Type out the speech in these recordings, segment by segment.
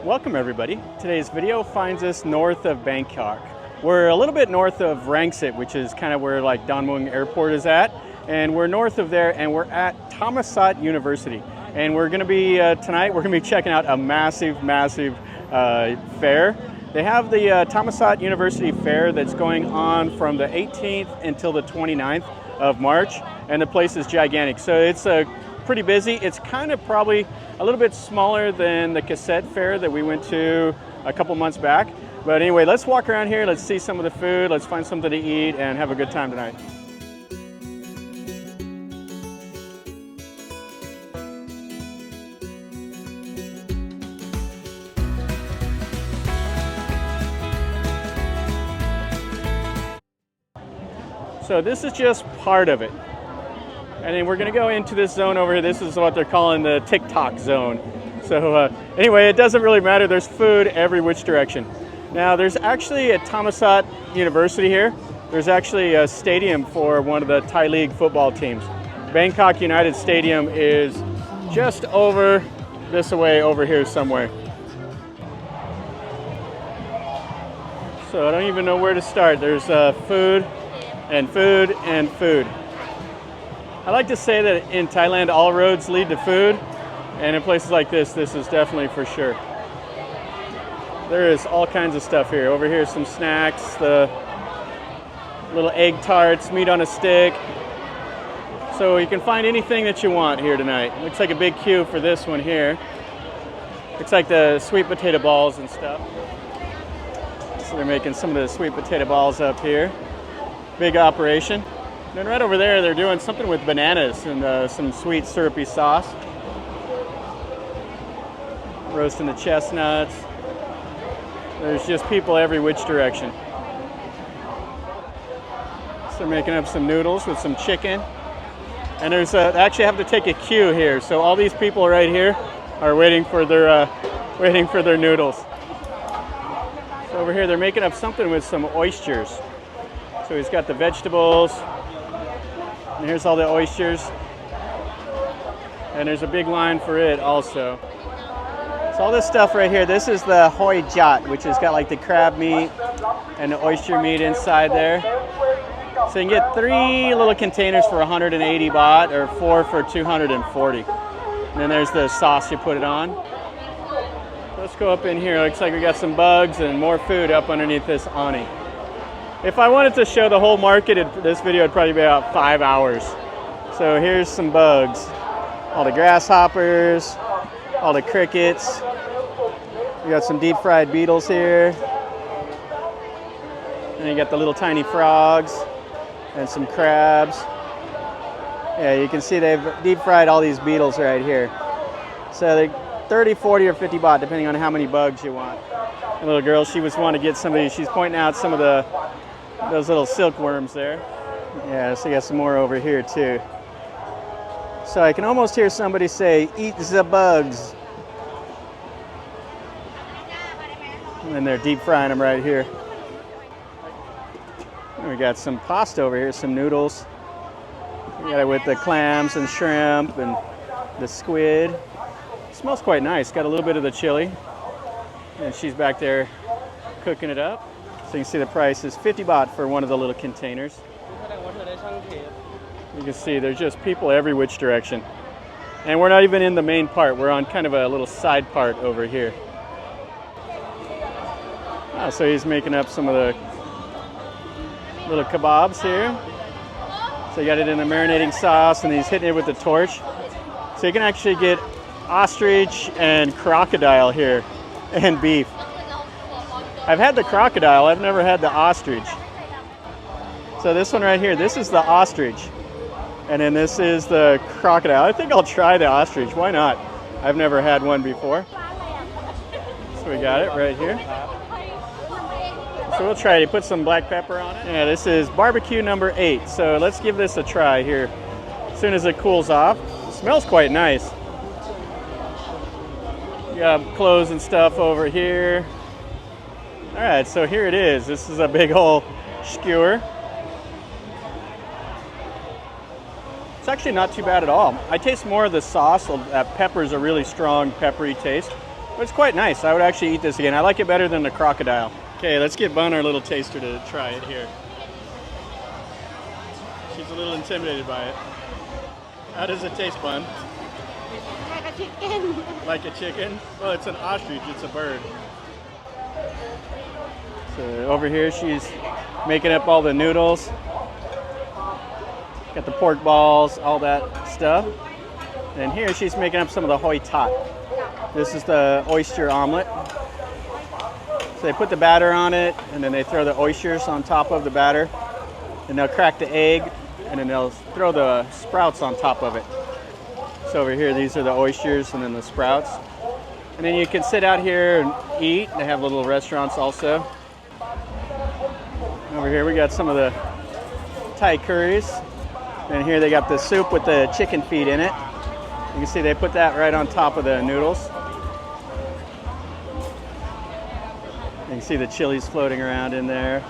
Welcome everybody. Today's video finds us north of Bangkok. We're a little bit north of Rangsit, which is kind of where like Don Mueang Airport is at. And we're north of there and we're at Tammasat University. And we're gonna be, tonight, we're gonna be checking out a massive fair. They have the Tammasat University Fair that's going on from the 18th until the 29th of March. And the place is gigantic. So it's pretty busy. It's kind of probably a little bit smaller than the cassette fair that we went to a couple months back. But anyway, let's walk around here, let's see some of the food, let's find something to eat and have a good time tonight. So this is just part of it. And then we're gonna go into this zone over here. This is what they're calling the TikTok zone. So anyway, it doesn't really matter. There's food every which direction. Now there's actually at Thammasat University here, there's actually a stadium for one of the Thai League football teams. Bangkok United Stadium is just over this way over here somewhere. So I don't even know where to start. There's food and food and food. I like to say that in Thailand, all roads lead to food, and in places like this is definitely for sure. There is all kinds of stuff here. Over here, some snacks, the little egg tarts, meat on a stick. So you can find anything that you want here tonight. Looks like a big queue for this one here. Looks like the sweet potato balls and stuff. So they're making some of the sweet potato balls up here. Big operation. And then right over there, they're doing something with bananas and some sweet syrupy sauce. Roasting the chestnuts. There's just people every which direction. So they're making up some noodles with some chicken. And there's they actually have to take a queue here. So all these people right here are waiting for their noodles. So over here, they're making up something with some oysters. So he's got the vegetables. And here's all the oysters. And there's a big line for it also. So all this stuff right here, this is the hoi jat, which has got like the crab meat and the oyster meat inside there. So you can get 3 little containers for 180 baht or 4 for 240. And then there's the sauce you put it on. Let's go up in here. Looks like we got some bugs and more food up underneath this awning. If I wanted to show the whole market, this video would probably be about 5 hours. So here's some bugs. All the grasshoppers, all the crickets. We got some deep fried beetles here. And you got the little tiny frogs and some crabs. Yeah, you can see they've deep fried all these beetles right here. So they're 30, 40, or 50 baht, depending on how many bugs you want. The little girl, she was wanting to get some of these. She's pointing out some of those little silkworms there. Yeah, so you got some more over here too. So I can almost hear somebody say, "Eat the bugs." And then they're deep frying them right here. And we got some pasta over here, some noodles. We got it with the clams and shrimp and the squid. It smells quite nice. Got a little bit of the chili. And she's back there cooking it up. So you can see the price is 50 baht for one of the little containers. You can see there's just people every which direction. And we're not even in the main part. We're on kind of a little side part over here. Oh, so he's making up some of the little kebabs here. So you got it in the marinating sauce and he's hitting it with the torch. So you can actually get ostrich and crocodile here and beef. I've had the crocodile, I've never had the ostrich. So this one right here, this is the ostrich. And then this is the crocodile. I think I'll try the ostrich, why not? I've never had one before. So we got it right here. So we'll try it, put some black pepper on it. Yeah, this is barbecue number 8. So let's give this a try here. As soon as it cools off. It smells quite nice. You got clothes and stuff over here. All right, so here it is. This is a big old skewer. It's actually not too bad at all. I taste more of the sauce. That pepper is a really strong peppery taste. But it's quite nice. I would actually eat this again. I like it better than the crocodile. Okay, let's get Bun our little taster to try it here. She's a little intimidated by it. How does it taste, Bun? Like a chicken. Like a chicken? Well, it's an ostrich, it's a bird. So over here she's making up all the noodles. Got the pork balls, all that stuff. And here she's making up some of the hoi tat. This is the oyster omelet. So they put the batter on it, and then they throw the oysters on top of the batter. And they'll crack the egg, and then they'll throw the sprouts on top of it. So over here, these are the oysters and then the sprouts. And then you can sit out here and eat. They have little restaurants also. Over here we got some of the Thai curries. And here they got the soup with the chicken feet in it. You can see they put that right on top of the noodles. You can see the chilies floating around in there.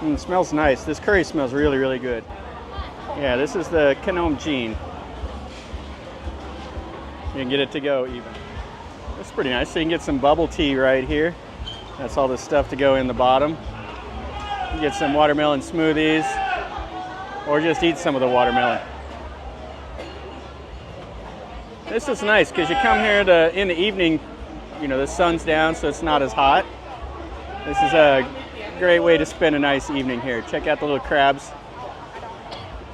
It smells nice. This curry smells really, really good. Yeah, this is the Khanom Jean. You can get it to go even. That's pretty nice. So you can get some bubble tea right here. That's all the stuff to go in the bottom. You get some watermelon smoothies, or just eat some of the watermelon. This is nice because you come here in the evening, you know, the sun's down, so it's not as hot. This is a great way to spend a nice evening here. Check out the little crabs.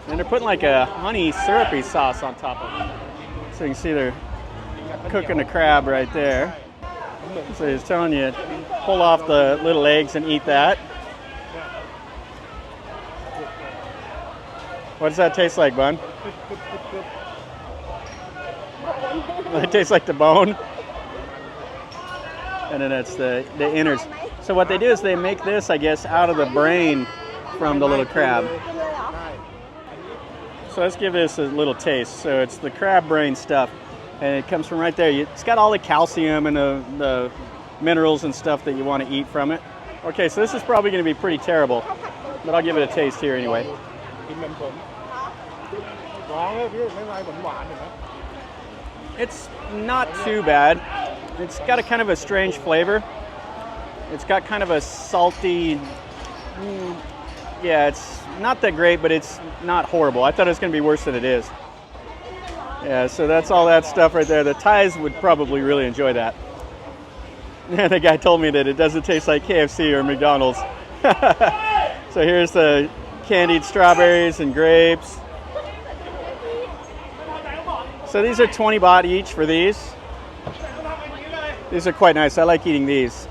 And they're putting like a honey syrupy sauce on top of it. So you can see they're cooking the crab right there. So he's telling you, pull off the little eggs and eat that. What does that taste like, Bun? It tastes like the bone. And then that's the innards. So what they do is they make this, I guess, out of the brain from the little crab. So let's give this a little taste. So it's the crab brain stuff. And it comes from right there. It's got all the calcium and the minerals and stuff that you want to eat from it. Okay, so this is probably going to be pretty terrible. But I'll give it a taste here anyway. It's not too bad. It's got a kind of a strange flavor. It's got kind of a salty, yeah, it's not that great, but it's not horrible. I thought it was going to be worse than it is. Yeah, so that's all that stuff right there. The Thais would probably really enjoy that. The guy told me that it doesn't taste like KFC or McDonald's. So here's the candied strawberries and grapes. So these are 20 baht each for these. These are quite nice. I like eating these.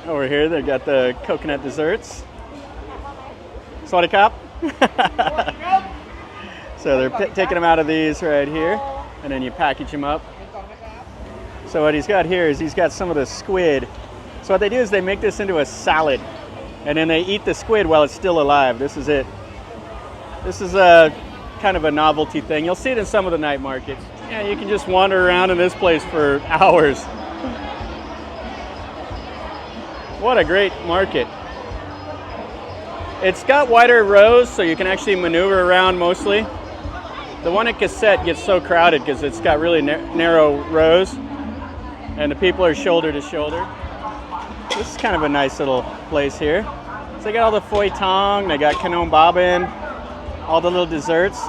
Over here, they've got the coconut desserts. Sawadee Kap. So they're taking them out of these right here, and then you package them up. So what he's got here is he's got some of the squid. So what they do is they make this into a salad, and then they eat the squid while it's still alive. This is it. This is a kind of a novelty thing. You'll see it in some of the night markets. Yeah, you can just wander around in this place for hours. What a great market. It's got wider rows, so you can actually maneuver around mostly. The one at Cassette gets so crowded because it's got really narrow rows, and the people are shoulder to shoulder. This is kind of a nice little place here. So they got all the Phoi Tong, they got Khanom Babin, all the little desserts.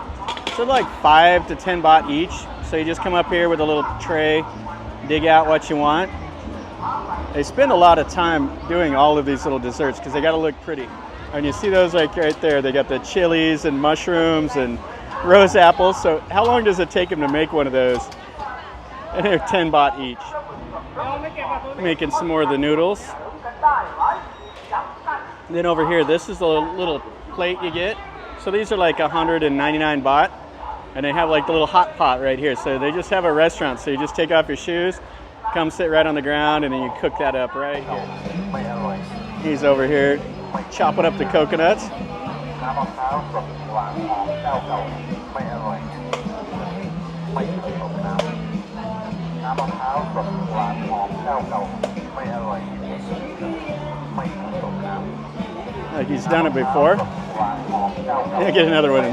So they're like 5 to 10 baht each. So you just come up here with a little tray, dig out what you want. They spend a lot of time doing all of these little desserts because they got to look pretty. And you see those like right there. They got the chilies and mushrooms and rose apples. So how long does it take them to make one of those? And they're 10 baht each. Making some more of the noodles. And then over here, this is the little plate you get. So these are like 199 baht. And they have like the little hot pot right here. So they just have a restaurant. So you just take off your shoes, come sit right on the ground, and then you cook that up right here. He's over here chopping up the coconuts. Like he's done it before. Yeah, get another one.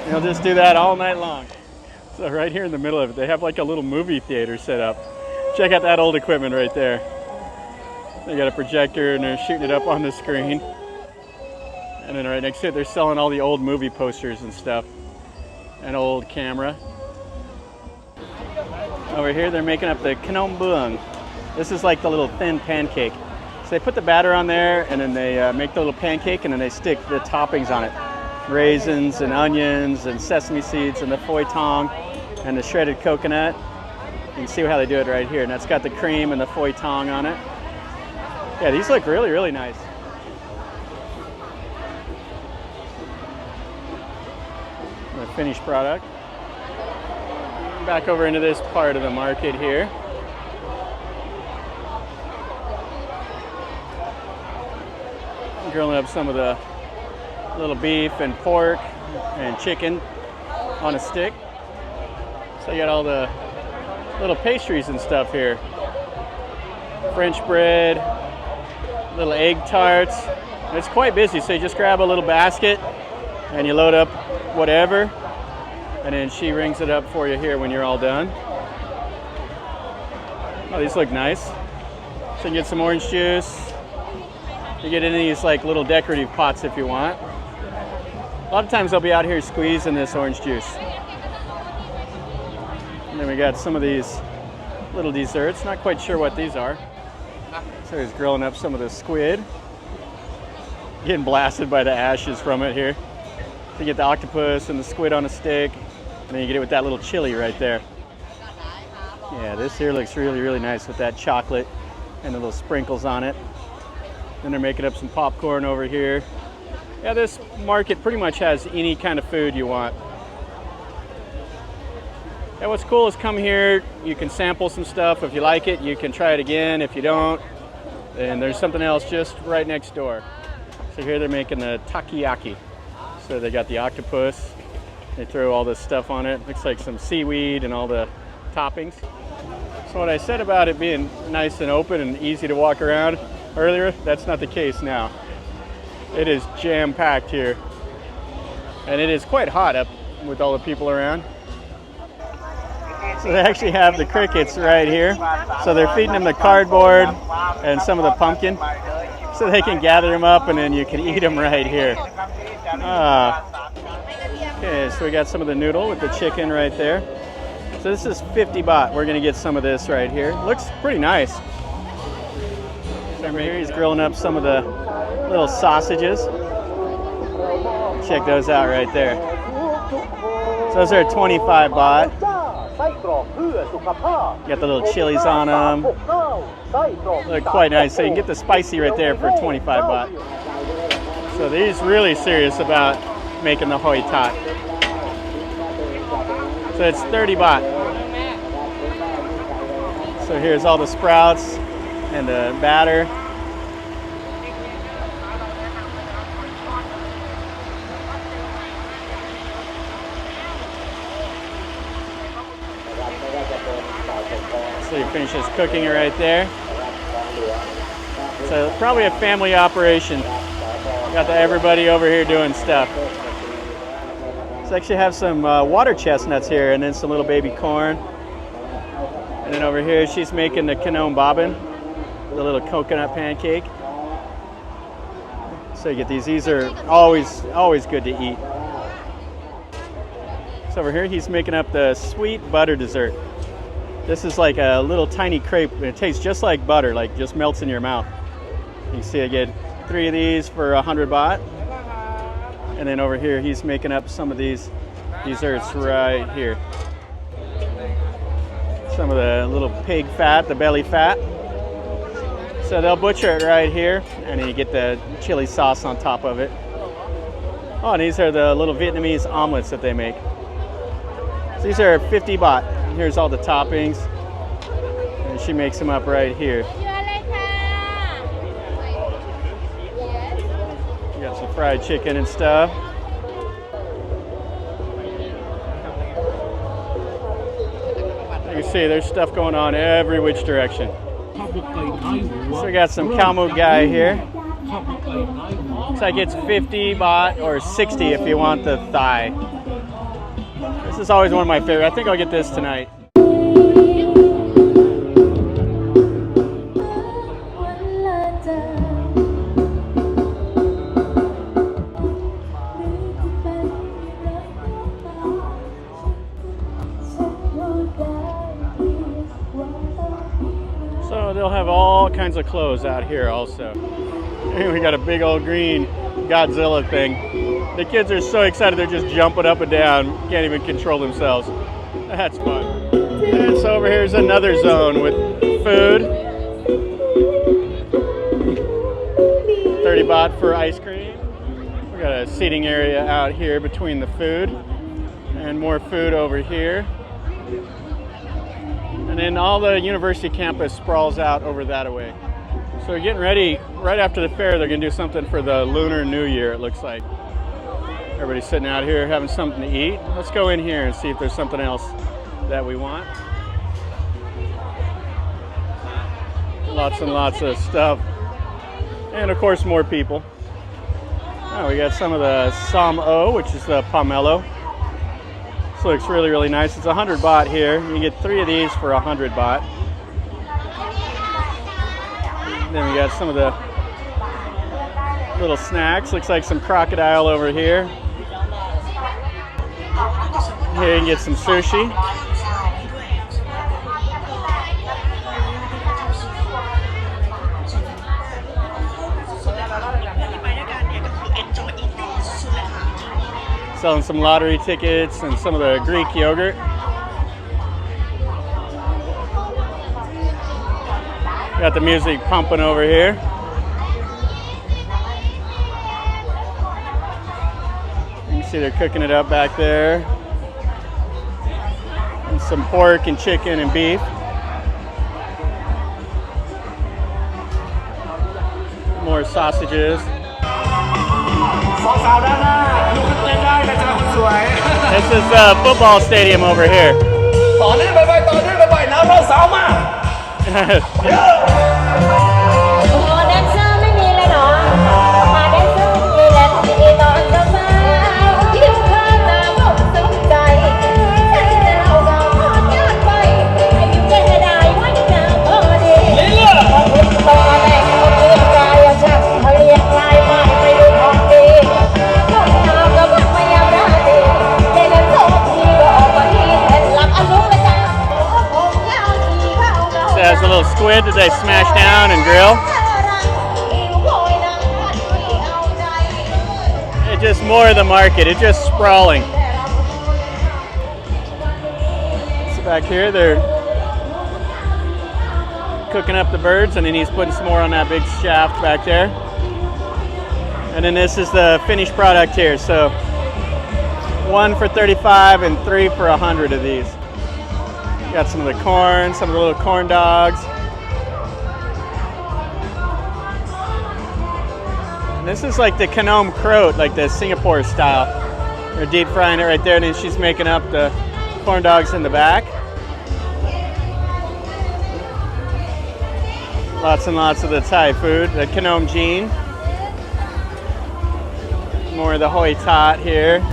You'll just do that all night long. So right here in the middle of it, they have like a little movie theater set up. Check out that old equipment right there. They got a projector and they're shooting it up on the screen. And then right next to it, they're selling all the old movie posters and stuff. An old camera. Over here, they're making up the Knom Buang. This is like the little thin pancake. So they put the batter on there, and then they make the little pancake, and then they stick the toppings on it. Raisins and onions and sesame seeds and the phoi thong and the shredded coconut. You can see how they do it right here. And that's got the cream and the phoi thong on it. Yeah, these look really, really nice. The finished product. Back over into this part of the market here. Grilling up some of the little beef and pork and chicken on a stick. So you got all the little pastries and stuff here. French bread, little egg tarts. It's quite busy, so you just grab a little basket and you load up whatever, and then she rings it up for you here when you're all done. Oh, these look nice. So you can get some orange juice. You get in these like little decorative pots if you want. A lot of times they'll be out here squeezing this orange juice. And then we got some of these little desserts. Not quite sure what these are. So he's grilling up some of the squid. Getting blasted by the ashes from it here. So you get the octopus and the squid on a stick. And then you get it with that little chili right there. Yeah, this here looks really, really nice with that chocolate and the little sprinkles on it. Then they're making up some popcorn over here. Yeah, this market pretty much has any kind of food you want. Yeah, what's cool is come here, you can sample some stuff. If you like it, you can try it again. If you don't, then there's something else just right next door. So here they're making the takoyaki. So they got the octopus. They throw all this stuff on it. Looks like some seaweed and all the toppings. So what I said about it being nice and open and easy to walk around earlier, that's not the case now. It is jam-packed here. And it is quite hot up with all the people around. So they actually have the crickets right here. So they're feeding them the cardboard and some of the pumpkin so they can gather them up and then you can eat them right here. Okay, so we got some of the noodle with the chicken right there. So this is 50 baht. We're gonna get some of this right here. Looks pretty nice. So over here he's grilling up some of the little sausages. Check those out right there. So those are 25 baht. You got the little chilies on them. Look quite nice. So you can get the spicy right there for 25 baht. So he's really serious about making the hoi tat. So it's 30 baht. So here's all the sprouts and the batter. So he finishes cooking it right there. So probably a family operation. Got everybody over here doing stuff. So actually have some water chestnuts here and then some little baby corn. And then over here she's making the Knom Bobbin, the little coconut pancake. So you get these. These are always good to eat. So over here he's making up the sweet butter dessert. This is like a little tiny crepe. It tastes just like butter, like just melts in your mouth. You can see I get 3 of these for 100 baht. And then over here he's making up some of these desserts right here. Some of the little pig fat, the belly fat. So they'll butcher it right here, and then you get the chili sauce on top of it. Oh, and these are the little Vietnamese omelets that they make. So these are 50 baht. Here's all the toppings, and she makes them up right here. You got some fried chicken and stuff. You can see there's stuff going on every which direction. So we got some khao muk guy here. Looks like it's 50 baht or 60 if you want the thigh. This is always one of my favorites. I think I'll get this tonight. So they'll have all kinds of clothes out here also. And we got a big old green Godzilla thing. The kids are so excited they're just jumping up and down, can't even control themselves. That's fun. And so over here's another zone with food. 30 baht for ice cream. We got a seating area out here between the food and more food over here. And then all the university campus sprawls out over that way. So we're getting ready. Right after the fair, they're going to do something for the Lunar New Year, it looks like. Everybody's sitting out here having something to eat. Let's go in here and see if there's something else that we want. Lots and lots of stuff. And of course, more people. Oh, we got some of the Som-O, which is the pomelo. This looks really, really nice. It's 100 baht here. You can get 3 of these for 100 baht. Then we got some of the little snacks. Looks like some crocodile over here. Here you can get some sushi. Selling some lottery tickets and some of the Greek yogurt. Got the music pumping over here. You can see they're cooking it up back there. And some pork and chicken and beef. More sausages. This is a football stadium over here. Has a little squid that they smash down and grill. It's just more of the market. It's just sprawling. So back here they're cooking up the birds, and then he's putting some more on that big shaft back there. And then this is the finished product here. So 1 for 35 and 3 for 100 of these. Got some of the corn, some of the little corn dogs. And this is like the Khanom Kroat, like the Singapore style. They're deep frying it right there, and then she's making up the corn dogs in the back. Lots and lots of the Thai food, the Khanom Jean. More of the Hoi Tat here.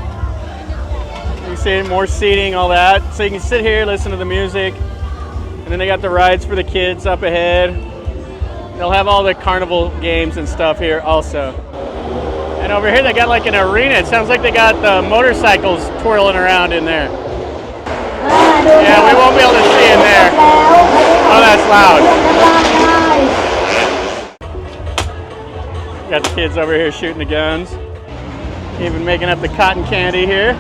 You see more seating, all that. So you can sit here, listen to the music. And then they got the rides for the kids up ahead. They'll have all the carnival games and stuff here also. And over here they got like an arena. It sounds like they got the motorcycles twirling around in there. Yeah, we won't be able to see in there. Oh, that's loud. Got the kids over here shooting the guns. Even making up the cotton candy here.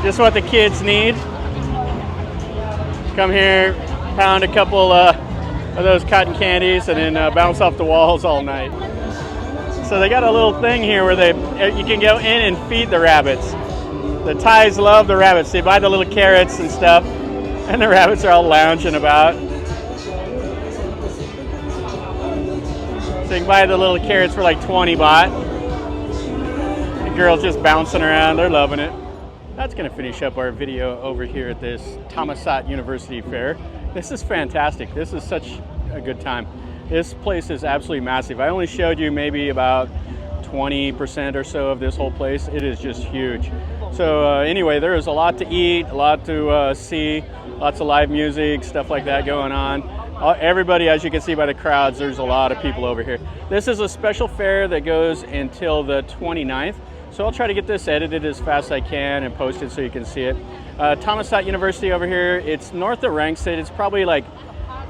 Just what the kids need. Come here, pound a couple of those cotton candies, and then bounce off the walls all night. So they got a little thing here where you can go in and feed the rabbits. The Thais love the rabbits. They buy the little carrots and stuff, and the rabbits are all lounging about. So you can buy the little carrots for like 20 baht. The girls just bouncing around, they're loving it. That's going to finish up our video over here at this Thammasat University Fair. This is fantastic. This is such a good time. This place is absolutely massive. I only showed you maybe about 20% or so of this whole place. It is just huge. So anyway, there is a lot to eat, a lot to see, lots of live music, stuff like that going on. Everybody, as you can see by the crowds, there's a lot of people over here. This is a special fair that goes until the 29th. So I'll try to get this edited as fast as I can and posted so you can see it. Tammasat University over here, it's north of Rangsit. It's probably like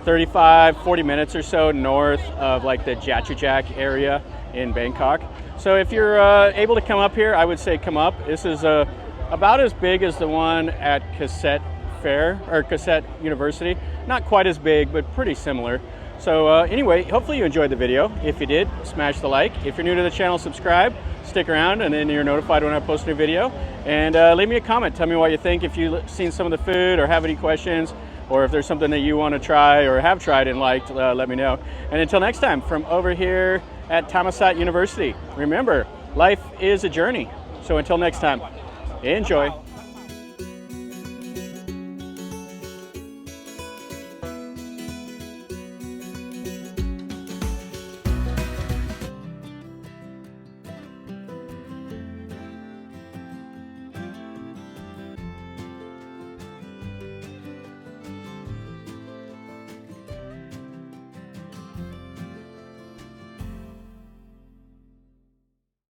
40 minutes or so north of like the Jachujak area in Bangkok. So if you're able to come up here, I would say come up. This is about as big as the one at Cassette Fair or Cassette University. Not quite as big, but pretty similar. So anyway, hopefully you enjoyed the video. If you did, smash the like. If you're new to the channel, subscribe. Stick around, and then you're notified when I post a new video. And leave me a comment. Tell me what you think. If you've seen some of the food or have any questions, or if there's something that you want to try or have tried and liked, let me know. And until next time, from over here at Tammasat University, remember, life is a journey. So until next time, enjoy.